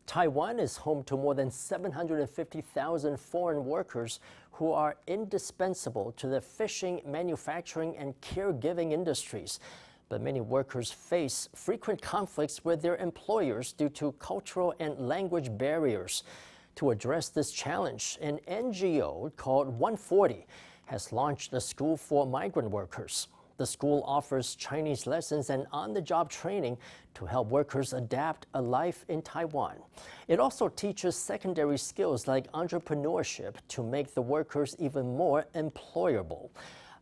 Taiwan is home to more than 750,000 foreign workers who are indispensable to the fishing, manufacturing, and caregiving industries. But many workers face frequent conflicts with their employers due to cultural and language barriers. To address this challenge, an NGO called 140 has launched a school for migrant workers. The school offers Chinese lessons and on-the-job training to help workers adapt a life in Taiwan. It also teaches secondary skills like entrepreneurship to make the workers even more employable.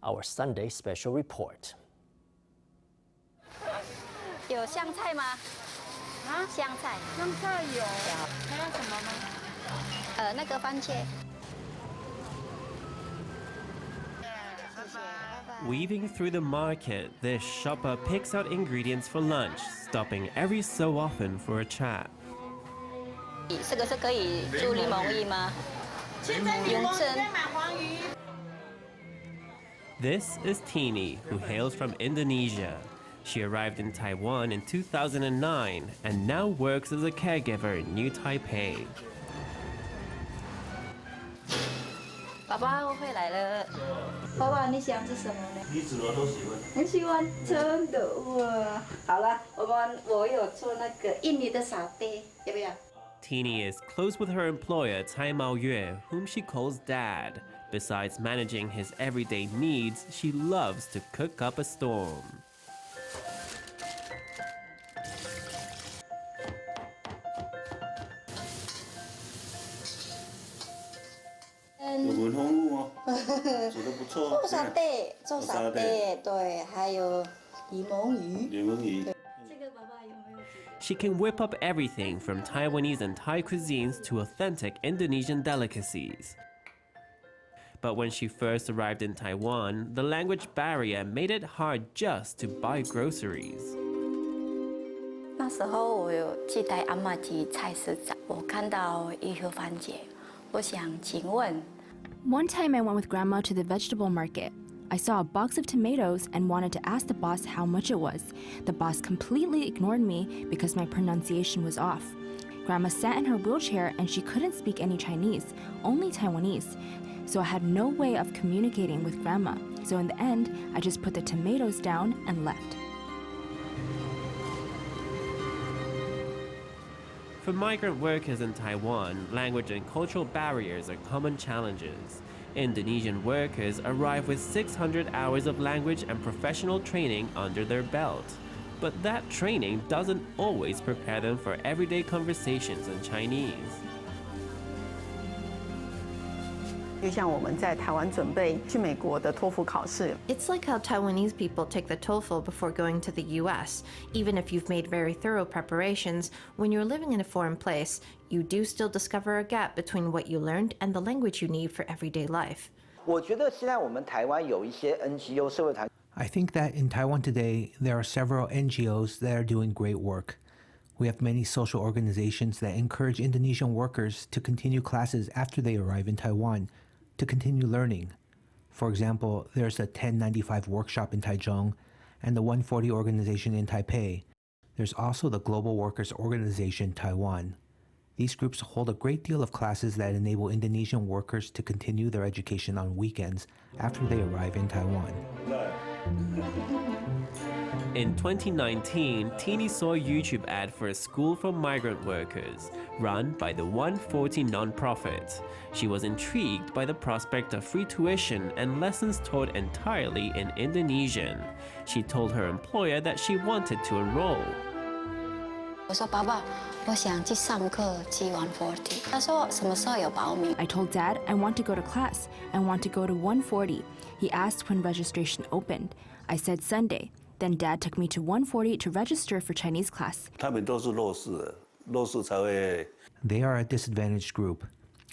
Our Sunday special report. 有香菜吗？啊，香菜。香菜有。还有什么吗？那个番茄。 Weaving through the market, this shopper picks out ingredients for lunch, stopping every so often for a chat. 这个是可以煮柠檬鱼吗？永珍。 This is Tini, who hails from Indonesia. She arrived in Taiwan in 2009 and now works as a caregiver in New Taipei. 爸爸，我回来了。爸爸，你想吃什么呢？你煮的都喜欢。很喜欢，真的哇！好了，我有做那个印尼的沙爹，要不要？ Tini is close with her employer Tsai Mao-yueh, whom she calls Dad. Besides managing his everyday needs, she loves to cook up a storm. She can whip up everything from Taiwanese and Thai cuisines to authentic Indonesian delicacies. But when she first arrived in Taiwan, the language barrier made it hard just to buy groceries. 那时候我有去带阿嬷去菜市场，我看到一盒番茄，我想请问。 One time I went with Grandma to the vegetable market. I saw a box of tomatoes and wanted to ask the boss how much it was. The boss completely ignored me because my pronunciation was off. Grandma sat in her wheelchair and she couldn't speak any Chinese, only Taiwanese. So I had no way of communicating with Grandma. So in the end, I just put the tomatoes down and left. For migrant workers in Taiwan, language and cultural barriers are common challenges. Indonesian workers arrive with 600 hours of language and professional training under their belt. But that training doesn't always prepare them for everyday conversations in Chinese. 就像我们在台湾准备去美国的托福考试。 It's like how Taiwanese people take the TOEFL before going to the US. Even if you've made very thorough preparations, when you're living in a foreign place, you do still discover a gap between what you learned and the language you need for everyday life. 我觉得现在我们台湾有一些 NGO 社会团。 I think that in Taiwan today, there are several NGOs that are doing great work. We have many social organizations that encourage Indonesian workers to continue classes after they arrive in Taiwan, to continue learning. For example, there's a 1095 workshop in Taichung and the 140 organization in Taipei. There's also the Global Workers Organization Taiwan. These groups hold a great deal of classes that enable Indonesian workers to continue their education on weekends after they arrive in Taiwan. In 2019, Tini saw a YouTube ad for a school for migrant workers, run by the 140 nonprofit. She was intrigued by the prospect of free tuition and lessons taught entirely in Indonesian. She told her employer that she wanted to enroll. 我说爸爸，我想去上课去140。他说什么时候有报名？ I told Dad I want to go to class and want to go to 140. He asked when registration opened. I said Sunday. Then Dad took me to 140 to register for Chinese class. 他们都是弱势的，弱势才会。 They are a disadvantaged group.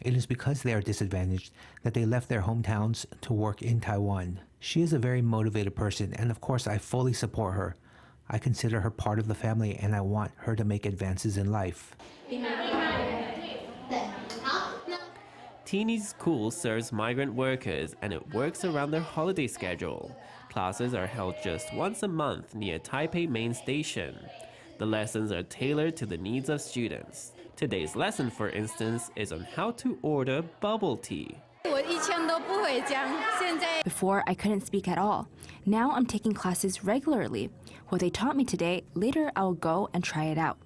It is because they are disadvantaged that they left their hometowns to work in Taiwan. She is a very motivated person, and of course I fully support her. I consider her part of the family and I want her to make advances in life. Tini's school serves migrant workers and it works around their holiday schedule. Classes are held just once a month near Taipei main station. The lessons are tailored to the needs of students. Today's lesson, for instance, is on how to order bubble tea. Before, I couldn't speak at all. Now I'm taking classes regularly. What they taught me today, later I'll go and try it out.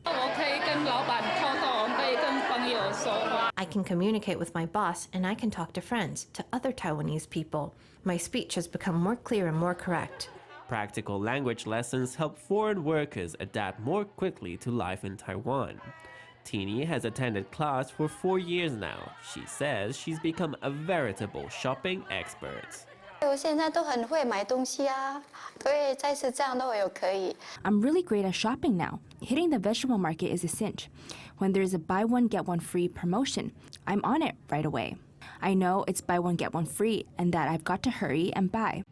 I can communicate with my boss, and I can talk to friends, to other Taiwanese people. My speech has become more clear and more correct. Practical language lessons help foreign workers adapt more quickly to life in Taiwan. Tini has attended class for 4 years now. She says she's become a veritable shopping expert. I'm really great at shopping now. Hitting the vegetable market is a cinch. When there's a buy one get one free promotion, I'm on it right away. I know it's buy one get one free and that I've got to hurry and buy.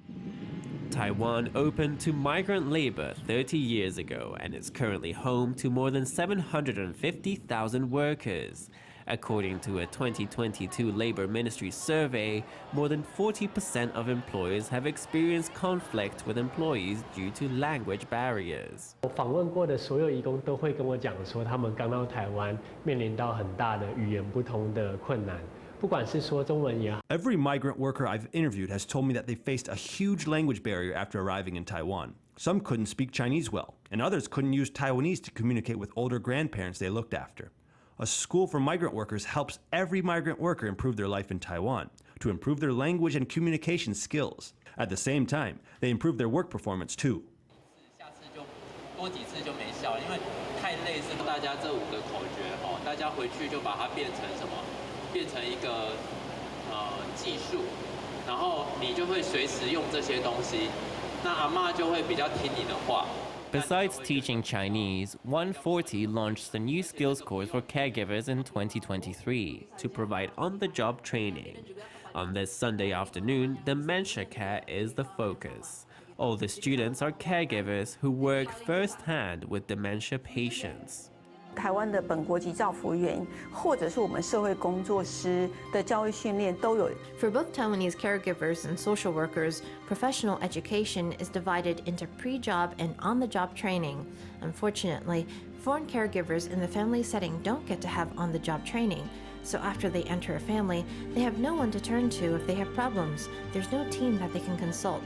Taiwan opened to migrant labor 30 years ago and is currently home to more than 750,000 workers. According to a 2022 Labor Ministry survey, more than 40% of employers have experienced conflict with employees due to language barriers. 我访问过的所有移工都会跟我讲说，他们刚到台湾面临到很大的语言不通的困难。 Every migrant worker I've interviewed has told me that they faced a huge language barrier after arriving in Taiwan. Some couldn't speak Chinese well, and others couldn't use Taiwanese to communicate with older grandparents they looked after. A school for migrant workers helps every migrant worker improve their life in Taiwan, to improve their language and communication skills. At the same time, they improve their work performance too. 下次就多几次就没效，因为太类似大家这5个口诀哦，大家回去就把它变成什么？ 变成一个技术，然后你就会随时用这些东西，那阿嬷就会比较听你的话。 Besides teaching Chinese, 140 launched the new skills course for caregivers in 2023 to provide on-the-job training. On this Sunday afternoon, dementia care is the focus. All the students are caregivers who work firsthand with dementia patients. 台湾的本国籍照服员，或者是我们社会工作师的教育训练都有。For both Taiwanese caregivers and social workers, professional education is divided into pre-job and on-the-job training. Unfortunately, foreign caregivers in the family setting don't get to have on-the-job training. So after they enter a family, they have no one to turn to if they have problems. There's no team that they can consult.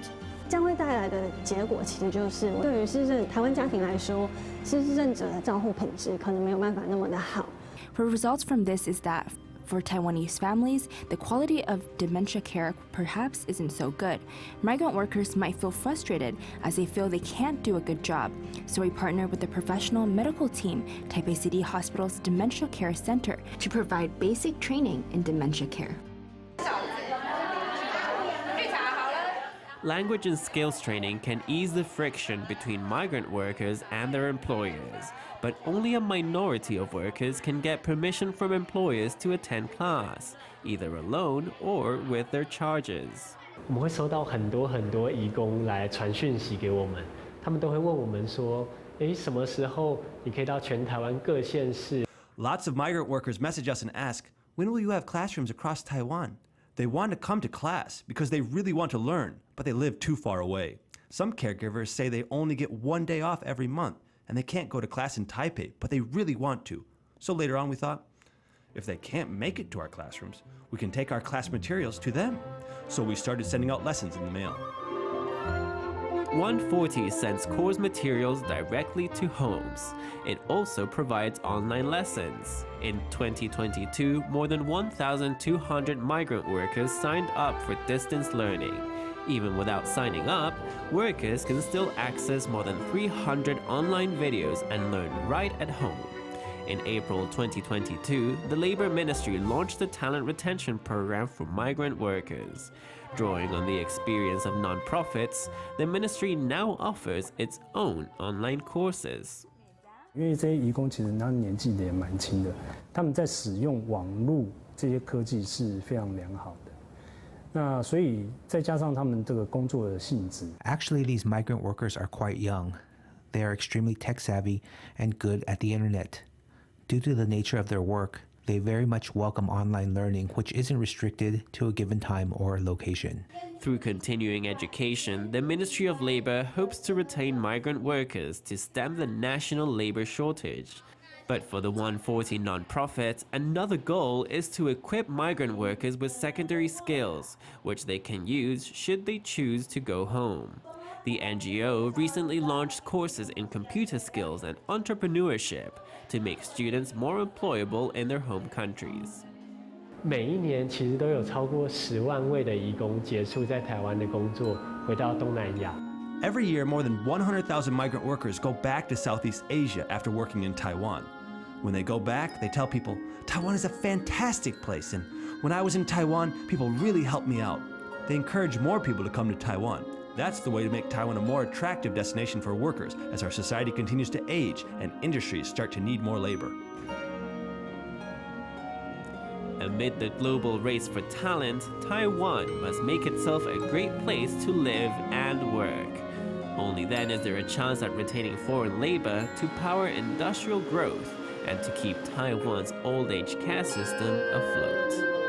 将会带来的结果，其实就是对于失智台湾家庭来说，失智者的照护品质可能没有办法那么的好。The results from this is that for Taiwanese families, the quality of dementia care perhaps isn't so good. Migrant workers might feel frustrated as they feel they can't do a good job. So we partner with the professional medical team, Taipei City Hospital's Dementia Care Center, to provide basic training in dementia care. Language and skills training can ease the friction between migrant workers and their employers, but only a minority of workers can get permission from employers to attend class, either alone or with their charges. 我们会收到很多移工来传讯息给我们，他们都会问我们说，什么时候你可以到全台湾各县市？ Lots of migrant workers message us and ask, when will you have classrooms across Taiwan? They want to come to class because they really want to learn, but they live too far away. Some caregivers say they only get 1 day off every month, and they can't go to class in Taipei, but they really want to. So later on we thought, if they can't make it to our classrooms, we can take our class materials to them. So we started sending out lessons in the mail. 140 sends course materials directly to homes. It also provides online lessons. In 2022, more than 1,200 migrant workers signed up for distance learning. Even without signing up, workers can still access more than 300 online videos and learn right at home. In April 2022, the Labor Ministry launched the Talent Retention Program for migrant workers. Drawing on the experience of nonprofits, the ministry now offers its own online courses. 因为这些移工其实他年纪也蛮轻的，他们在使用网络这些科技是非常良好的。那所以再加上他们这个工作的性质。Actually, these migrant workers are quite young. They are extremely tech savvy and good at the internet. Due to the nature of their work, they very much welcome online learning, which isn't restricted to a given time or location. Through continuing education, the Ministry of Labor hopes to retain migrant workers to stem the national labor shortage. But for the 140 nonprofit, another goal is to equip migrant workers with secondary skills, which they can use should they choose to go home. The NGO recently launched courses in computer skills and entrepreneurship to make students more employable in their home countries. 每一年其实都有超过10万位的移工结束在台湾的工作，回到东南亚。 Every year, more than 100,000 migrant workers go back to Southeast Asia after working in Taiwan. When they go back, they tell people, Taiwan is a fantastic place, and when I was in Taiwan, people really helped me out. They encourage more people to come to Taiwan. That's the way to make Taiwan a more attractive destination for workers as our society continues to age and industries start to need more labor. Amid the global race for talent, Taiwan must make itself a great place to live and work. Only then is there a chance at retaining foreign labor to power industrial growth and to keep Taiwan's old age care system afloat.